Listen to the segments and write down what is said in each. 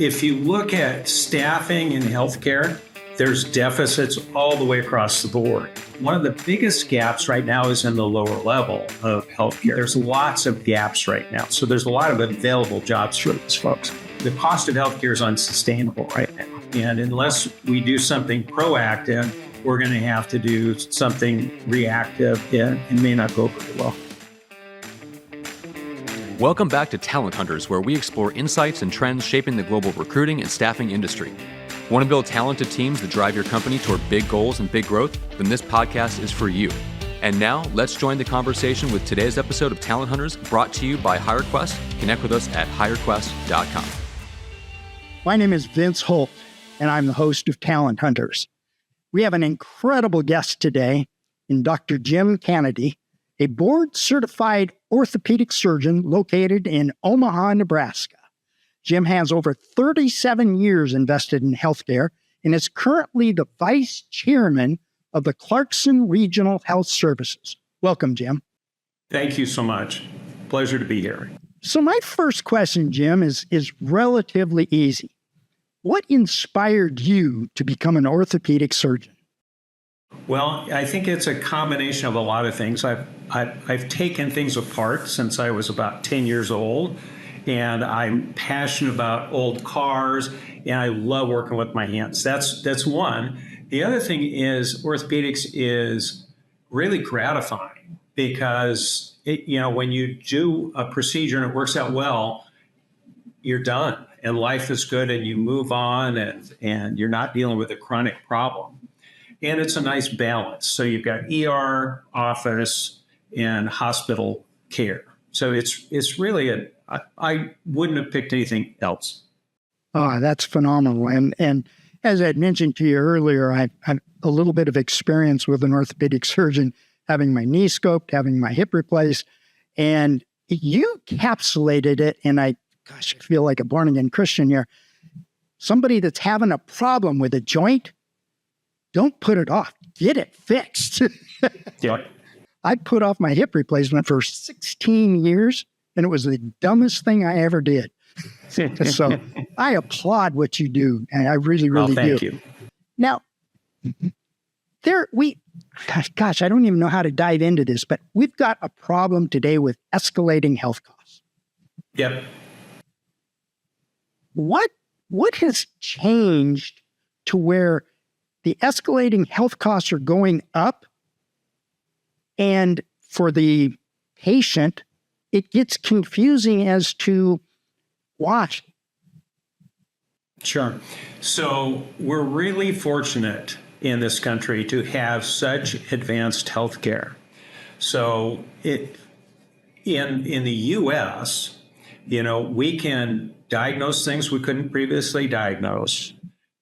If you look at staffing in healthcare, there's deficits all the way across the board. One of the biggest gaps right now is in the lower level of healthcare. There's lots of gaps right now. So there's a lot of available jobs for these folks. The cost of healthcare is unsustainable right now. And unless we do something proactive, we're going to have to do something reactive, and it may not go very well. Welcome back to Talent Hunters, where we explore insights and trends shaping the global recruiting and staffing industry. Want to build talented teams that drive your company toward big goals and big growth? Then this podcast is for you. And now, let's join the conversation with today's episode of Talent Hunters, brought to you by HireQuest. Connect with us at hirequest.com. My name is Vince Holt, and I'm the host of Talent Hunters. We have an incredible guest today in Dr. Jim Kennedy, a board-certified orthopedic surgeon located in Omaha, Nebraska. Jim has over 37 years invested in healthcare and is currently the vice chairman of the Clarkson Regional Health Services. Welcome, Jim. Thank you so much. Pleasure to be here. So my first question, Jim, is relatively easy. What inspired you to become an orthopedic surgeon? Well, I think it's a combination of a lot of things. I've taken things apart since I was about 10 years old, and I'm passionate about old cars, and I love working with my hands. That's one. The other thing is orthopedics is really gratifying because when you do a procedure and it works out well, you're done and life is good and you move on and you're not dealing with a chronic problem. And it's a nice balance. So you've got ER, office, and hospital care. So it's really I wouldn't have picked anything else. Oh, that's phenomenal. And as I had mentioned to you earlier, I had a little bit of experience with an orthopedic surgeon, having my knee scoped, having my hip replaced, and you encapsulated it. And I feel like a born-again Christian here. Somebody that's having a problem with a joint, don't put it off. Get it fixed. Yeah. I put off my hip replacement for 16 years, and it was the dumbest thing I ever did. So I applaud what you do, and I really do. Thank you. Now, I don't even know how to dive into this, but we've got a problem today with escalating health costs. Yep. What has changed to where the escalating health costs are going up, and for the patient, it gets confusing as to why? Sure. So we're really fortunate in this country to have such advanced healthcare. So in the U.S., we can diagnose things we couldn't previously diagnose.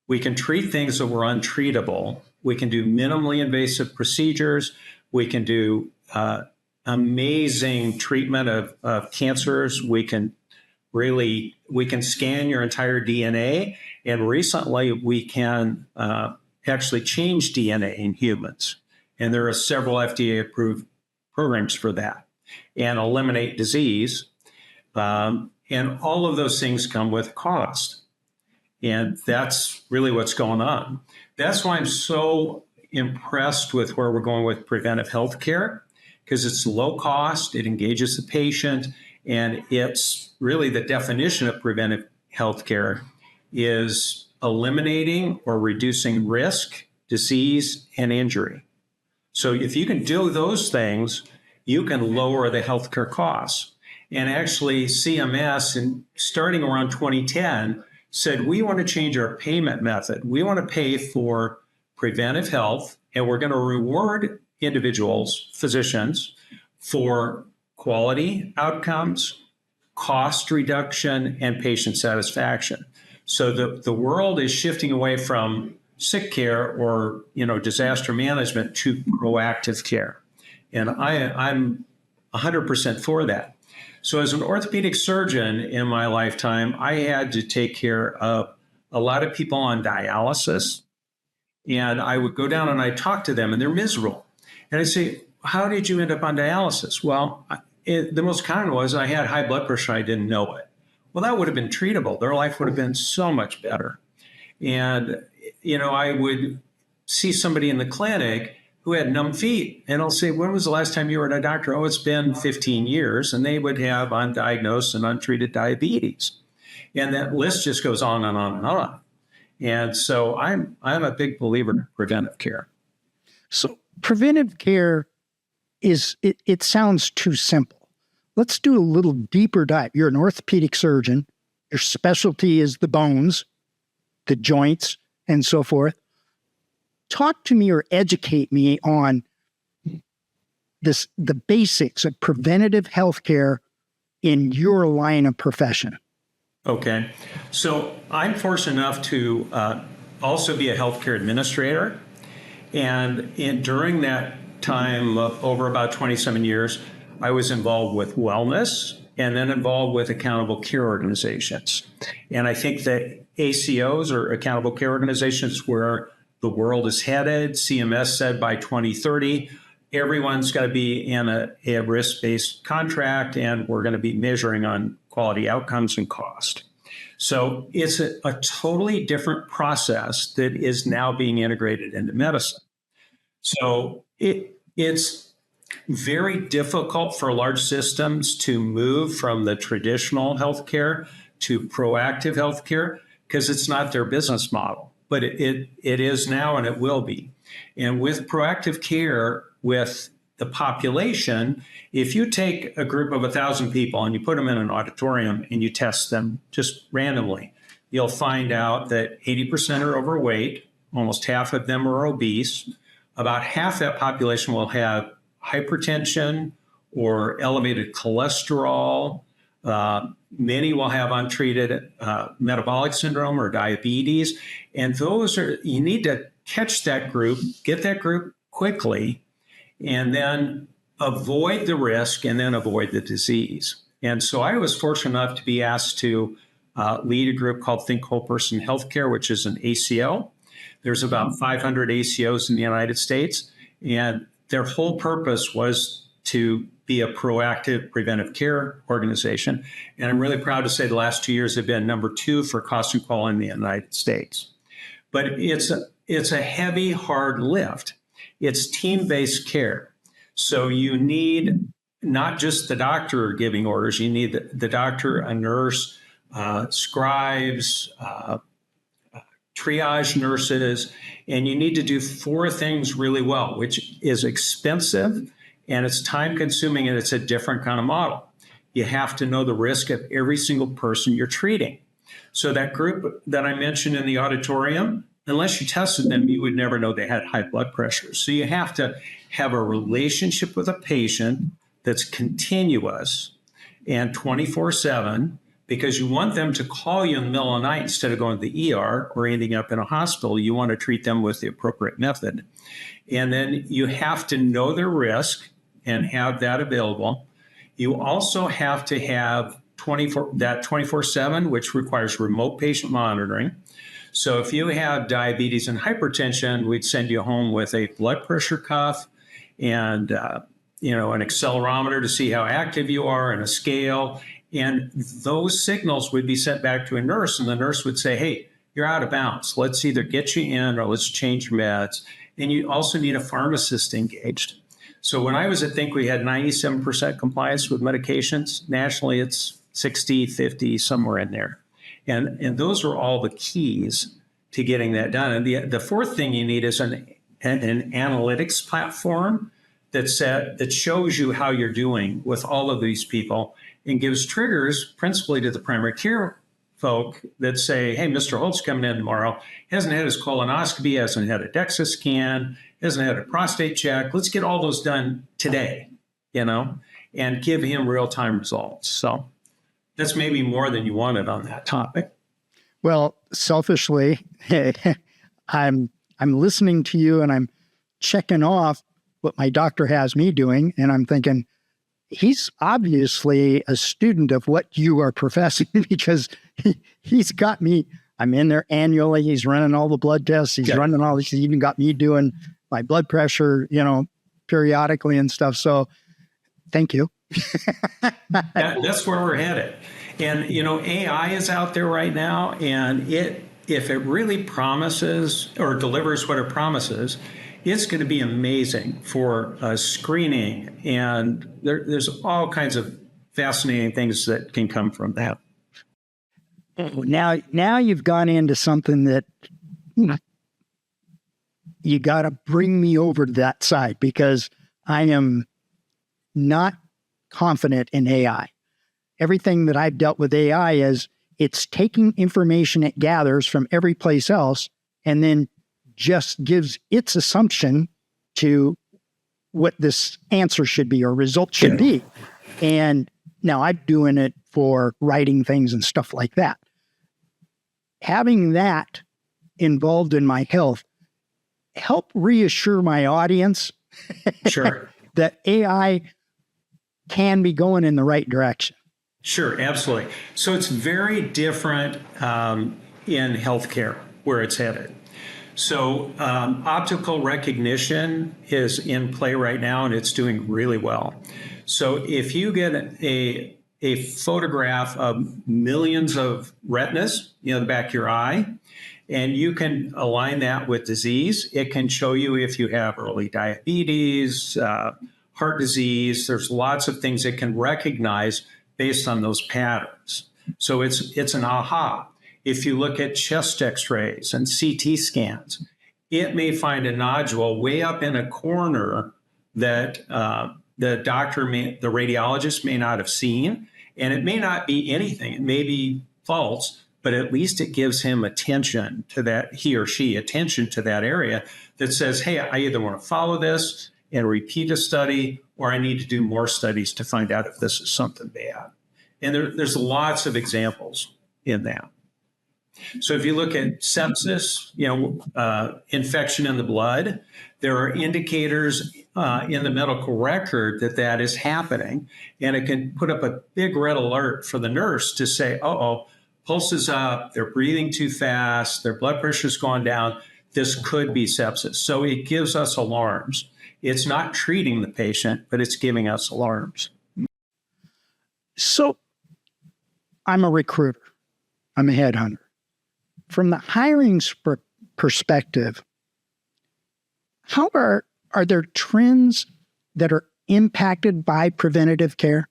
We can treat things that were untreatable. We can do minimally invasive procedures. We can do amazing treatment of cancers. We can scan your entire DNA. And recently, we can actually change DNA in humans. And there are several FDA-approved programs for that, and eliminate disease. And all of those things come with cost. And that's really what's going on. That's why I'm so impressed with where we're going with preventive healthcare, because it's low cost, it engages the patient, and it's really the definition of preventive healthcare is eliminating or reducing risk, disease, and injury. So if you can do those things, you can lower the healthcare costs. And actually, CMS, starting around 2010, said, we want to change our payment method. We want to pay for preventive health, and we're going to reward individuals, physicians, for quality outcomes, cost reduction, and patient satisfaction. So the world is shifting away from sick care or disaster management to proactive care. And I'm 100% for that. So as an orthopedic surgeon in my lifetime, I had to take care of a lot of people on dialysis. And I would go down and I'd talk to them and they're miserable. And I'd say, how did you end up on dialysis? Well, the most common was I had high blood pressure. I didn't know it. well, that would have been treatable. Their life would have been so much better. And, I would see somebody in the clinic who had numb feet, and I'll say, when was the last time you were at a doctor? Oh, it's been 15 years. And they would have undiagnosed and untreated diabetes. And that list just goes on and on and on. And so I'm a big believer in preventive care. So preventive care it sounds too simple. Let's do a little deeper dive. You're an orthopedic surgeon. Your specialty is the bones, the joints, and so forth. Talk to me or educate me on the basics of preventative healthcare in your line of profession. Okay. So I'm fortunate enough to also be a healthcare administrator. And during that time of over about 27 years, I was involved with wellness and then involved with accountable care organizations. And I think that ACOs, or accountable care organizations, where the world is headed. CMS said by 2030, everyone's got to be in a risk-based contract, and we're going to be measuring on quality outcomes and cost. So it's a totally different process that is now being integrated into medicine. So it's very difficult for large systems to move from the traditional healthcare to proactive healthcare because it's not their business model, but it is now and it will be. And with proactive care with the population, if you take a group of 1,000 people and you put them in an auditorium and you test them just randomly, you'll find out that 80% are overweight, almost half of them are obese, about half that population will have hypertension or elevated cholesterol. Many will have untreated metabolic syndrome or diabetes. And you need to catch that group, get that group quickly, and then avoid the risk and then avoid the disease. And so I was fortunate enough to be asked to lead a group called Think Whole Person Healthcare, which is an ACO. There's about 500 ACOs in the United States, and their whole purpose was to be a proactive preventive care organization. And I'm really proud to say the last 2 years have been number 2 for cost and quality in the United States. But it's a heavy, hard lift. It's team-based care. So you need not just the doctor giving orders, you need the doctor, a nurse, scribes, triage nurses, and you need to do 4 things really well, which is expensive and it's time consuming and it's a different kind of model. You have to know the risk of every single person you're treating. So that group that I mentioned in the auditorium, unless you tested them, you would never know they had high blood pressure. So you have to have a relationship with a patient that's continuous and 24/7, because you want them to call you in the middle of the night instead of going to the ER or ending up in a hospital. You want to treat them with the appropriate method. And then you have to know their risk and have that available. You also have to have 24/7, which requires remote patient monitoring. So if you have diabetes and hypertension, we'd send you home with a blood pressure cuff and an accelerometer to see how active you are and a scale. And those signals would be sent back to a nurse, and the nurse would say, hey, you're out of bounds. Let's either get you in or let's change your meds. And you also need a pharmacist engaged. So when I was at Think, we had 97% compliance with medications. Nationally, it's 60, 50, somewhere in there. And those are all the keys to getting that done. And the fourth thing you need is an analytics platform that shows you how you're doing with all of these people and gives triggers principally to the primary care folk that say, hey, Mr. Holt's coming in tomorrow. He hasn't had his colonoscopy, hasn't had a DEXA scan, hasn't had a prostate check. Let's get all those done today, and give him real-time results. So that's maybe more than you wanted on that topic. Well, selfishly, I'm listening to you and I'm checking off what my doctor has me doing, and I'm thinking, he's obviously a student of what you are professing because he's got me. I'm in there annually. He's running all the blood tests. He's running all this. He's even got me doing my blood pressure, periodically and stuff. So thank you. That's where we're headed. And, AI is out there right now, and if it really promises or delivers what it promises, it's going to be amazing for screening. And there's all kinds of fascinating things that can come from that. Now you've gone into something that you got to bring me over to that side, because I am not confident in AI. Everything that I've dealt with AI is it's taking information it gathers from every place else and then just gives its assumption to what this answer should be or result should be. And now I'm doing it for writing things and stuff like that. Having that involved in my health help reassure my audience Sure. that AI can be going in the right direction. Sure, absolutely. So it's very different in healthcare where it's headed. So optical recognition is in play right now, and it's doing really well. So if you get a photograph of millions of retinas, the back of your eye, and you can align that with disease, it can show you if you have early diabetes, heart disease. There's lots of things it can recognize based on those patterns. So it's an aha. If you look at chest x-rays and CT scans, it may find a nodule way up in a corner that the radiologist may not have seen, and it may not be anything. It may be false, but at least it gives him attention to that, he or she attention to that area that says, hey, I either want to follow this and repeat a study, or I need to do more studies to find out if this is something bad. And there's lots of examples in that. So if you look at sepsis, infection in the blood, there are indicators in the medical record that is happening, and it can put up a big red alert for the nurse to say, pulse is up, they're breathing too fast, their blood pressure's gone down, this could be sepsis. So it gives us alarms. It's not treating the patient, but it's giving us alarms. So I'm a recruiter. I'm a headhunter. From the hiring perspective, how are there trends that are impacted by preventative care?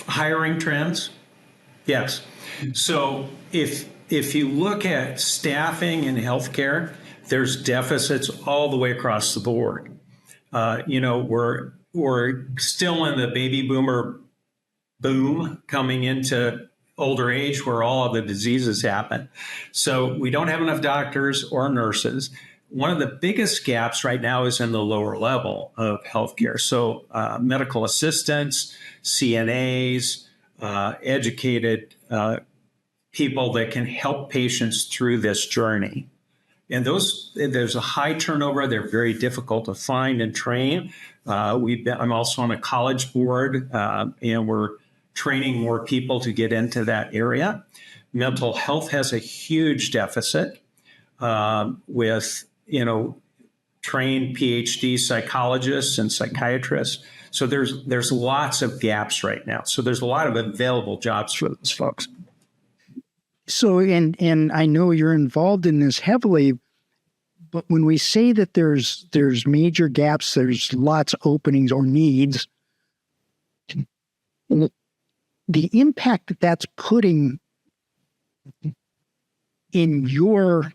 Hiring trends? Yes. So if you look at staffing in healthcare, there's deficits all the way across the board. We're still in the baby boomer boom coming into older age where all of the diseases happen. So we don't have enough doctors or nurses. One of the biggest gaps right now is in the lower level of healthcare. So medical assistants, CNAs, educated people that can help patients through this journey. And there's a high turnover. They're very difficult to find and train. I'm also on a college board, and we're training more people to get into that area. Mental health has a huge deficit with, trained PhD psychologists and psychiatrists. So there's lots of gaps right now. So there's a lot of available jobs for those folks. So, and I know you're involved in this heavily, but when we say that there's major gaps, there's lots of openings or needs, the impact that's putting in your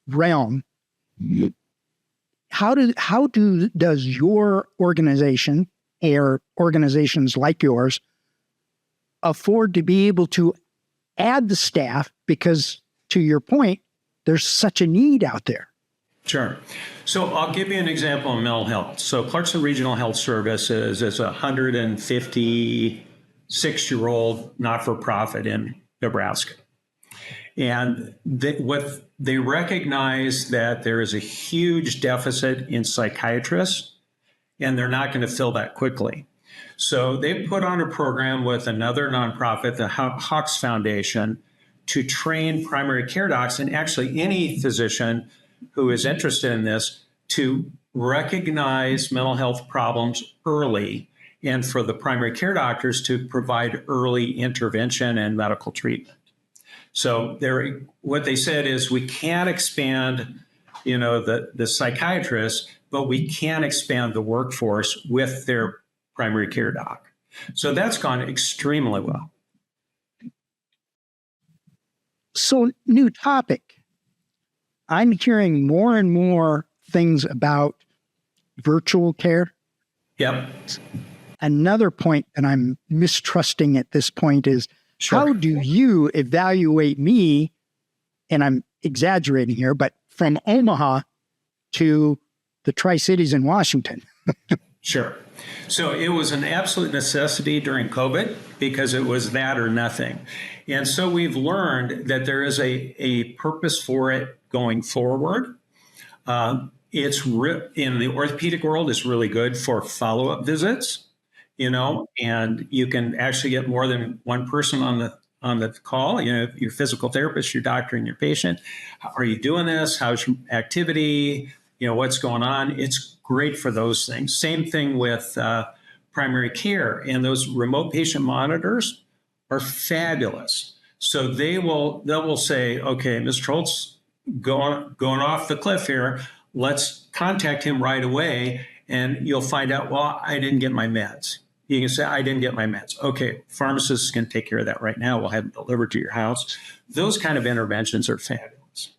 realm, does your organization or organizations like yours afford to be able to add the staff, because to your point, there's such a need out there? Sure. So I'll give you an example in mental health. So Clarkson Regional Health Services is a 156-year-old not-for-profit in Nebraska. And they recognize that there is a huge deficit in psychiatrists, and they're not going to fill that quickly. So they put on a program with another nonprofit, the Hawks Foundation, to train primary care docs, and actually any physician who is interested in this, to recognize mental health problems early and for the primary care doctors to provide early intervention and medical treatment. So what they said is we can't expand, the psychiatrists, but we can expand the workforce with their primary care doc. So that's gone extremely well. So, new topic. I'm hearing more and more things about virtual care. Yep. Another point that I'm mistrusting at this point is Sure. how do you evaluate me? And I'm exaggerating here, but from Omaha to the Tri-Cities in Washington. Sure. So it was an absolute necessity during COVID because it was that or nothing. And so we've learned that there is a purpose for it going forward. It's in the orthopedic world, it's really good for follow-up visits, and you can actually get more than one person on the call, your physical therapist, your doctor, and your patient. Are you doing this? How's your activity? What's going on? It's great for those things. Same thing with primary care, and those remote patient monitors are fabulous. So they will say, okay, Mr. Holtz, going off the cliff here. Let's contact him right away, and you'll find out, well, I didn't get my meds. You can say, I didn't get my meds. Okay, pharmacists can take care of that right now. We'll have them delivered to your house. Those kind of interventions are fabulous.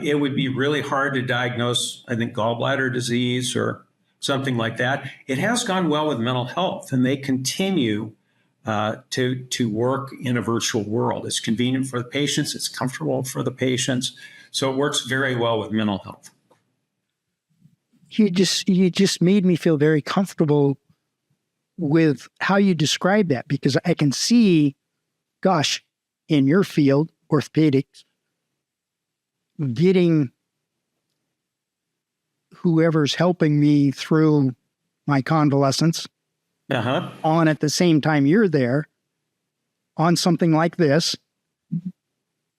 It would be really hard to diagnose, I think, gallbladder disease or something like that. It has gone well with mental health, and they continue to work in a virtual world. It's convenient for the patients. It's comfortable for the patients. So it works very well with mental health. You just made me feel very comfortable with how you describe that, because I can see, gosh, in your field, orthopedics, getting whoever's helping me through my convalescence on at the same time you're there on something like this.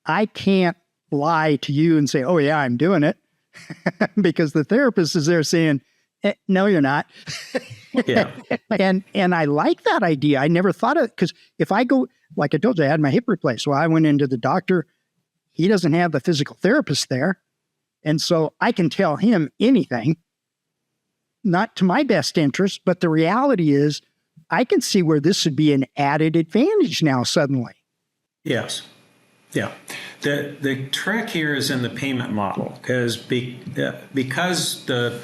I can't lie to you and say, oh yeah, I'm doing it. Because the therapist is there saying, no, you're not. Yeah. And I like that idea. I never thought of it, because if I go, like I told you, I had my hip replaced. Well, I went into the doctor. He doesn't have the physical therapist there. And so I can tell him anything, not to my best interest, but the reality is I can see where this would be an added advantage now suddenly. Yes. Yeah. The trick here is in the payment model, because the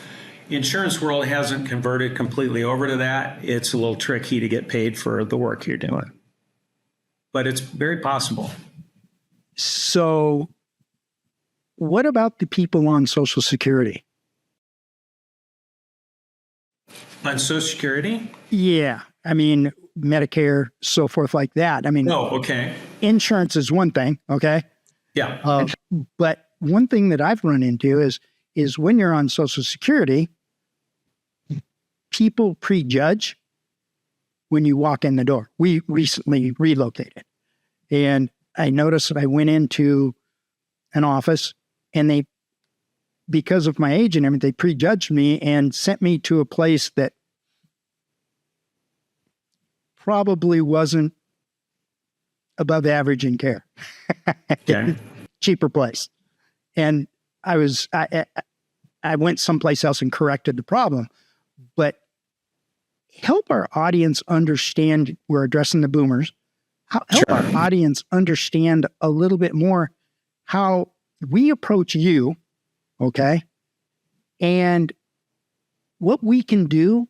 insurance world hasn't converted completely over to that. It's a little tricky to get paid for the work you're doing, but it's very possible. So what about the people on Social Security? On Social Security? Yeah. I mean, Medicare, so forth like that. I mean, oh, okay. Insurance is one thing. Okay. Yeah. But one thing that I've run into is when you're on Social Security, people prejudge when you walk in the door. We recently relocated, and I noticed that I went into an office, and because of my age and everything, they prejudged me and sent me to a place that probably wasn't above average in care. Okay. Cheaper place. And I went someplace else and corrected the problem. But help our audience understand, we're addressing the boomers, help our audience understand a little bit more how we approach you, okay? And what we can do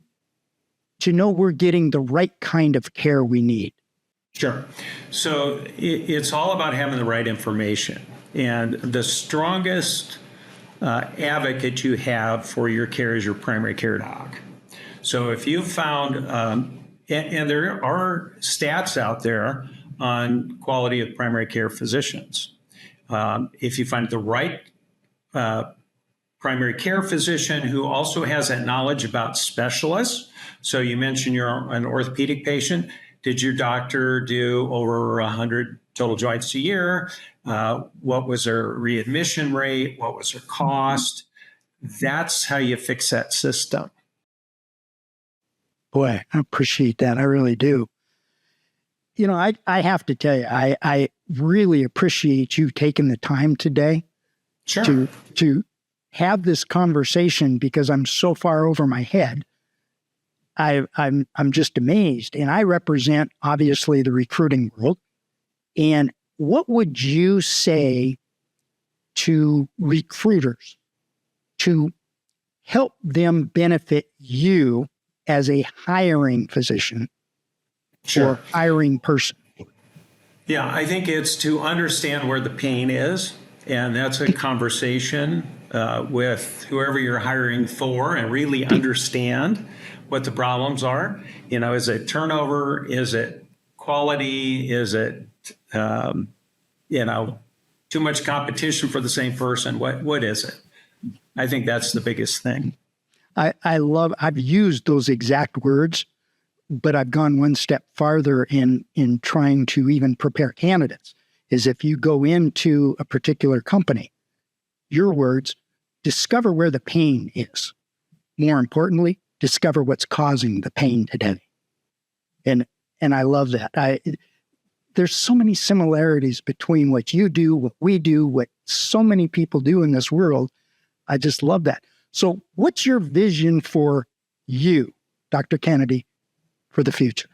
to know we're getting the right kind of care we need. Sure. So it's all about having the right information. And the strongest advocate you have for your care is your primary care doc. So if you found, and there are stats out there on quality of primary care physicians. If you find the right primary care physician who also has that knowledge about specialists. So you mentioned you're an orthopedic patient. Did your doctor do over 100 total joints a year? What was their readmission rate? What was their cost? That's how you fix that system. Boy, I appreciate that. I really do. You know, I have to tell you, I really appreciate you taking the time today Sure. to have this conversation, because I'm so far over my head. I'm just amazed. And I represent, obviously, the recruiting world. And what would you say to recruiters to help them benefit you as a hiring physician or hiring person? Yeah, I think it's to understand where the pain is. And that's a conversation with whoever you're hiring for, and really understand what the problems are. You know, is it turnover? Is it quality? Is it, too much competition for the same person? What is it? I think that's the biggest thing. I've used those exact words, but I've gone one step farther in trying to even prepare candidates. Is if you go into a particular company, your words, discover where the pain is. More importantly, discover what's causing the pain today. And I love that. There's so many similarities between what you do, what we do, what so many people do in this world. I just love that. So what's your vision for you, Dr. Kennedy, for the future?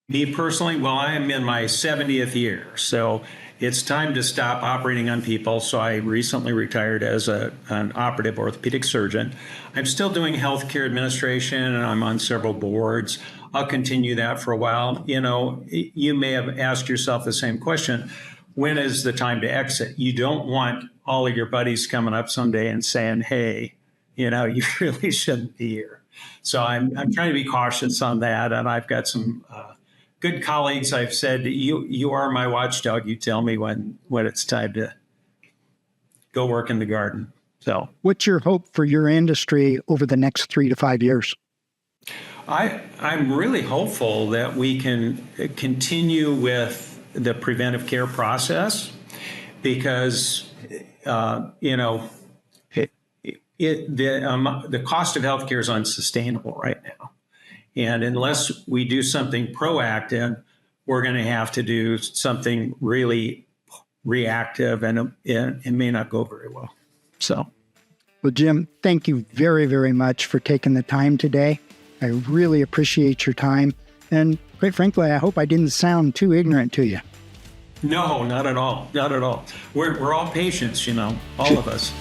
Me personally, well, I am in my 70th year, so it's time to stop operating on people. So I recently retired as an operative orthopedic surgeon. I'm still doing healthcare administration, and I'm on several boards. I'll continue that for a while. You know, you may have asked yourself the same question. When is the time to exit? You don't want all of your buddies coming up someday and saying, hey, you know, you really shouldn't be here. So I'm trying to be cautious on that. And I've got some good colleagues. I've said, you are my watchdog. You tell me when it's time to go work in the garden. So what's your hope for your industry over the next 3 to 5 years? I'm really hopeful that we can continue with the preventive care process, because, the cost of healthcare is unsustainable right now. And unless we do something proactive, we're going to have to do something really reactive, and it may not go very well. So, well, Jim, thank you very, very much for taking the time today. I really appreciate your time. And quite frankly, I hope I didn't sound too ignorant to you. No, not at all. Not at all. We're all patients, all of us.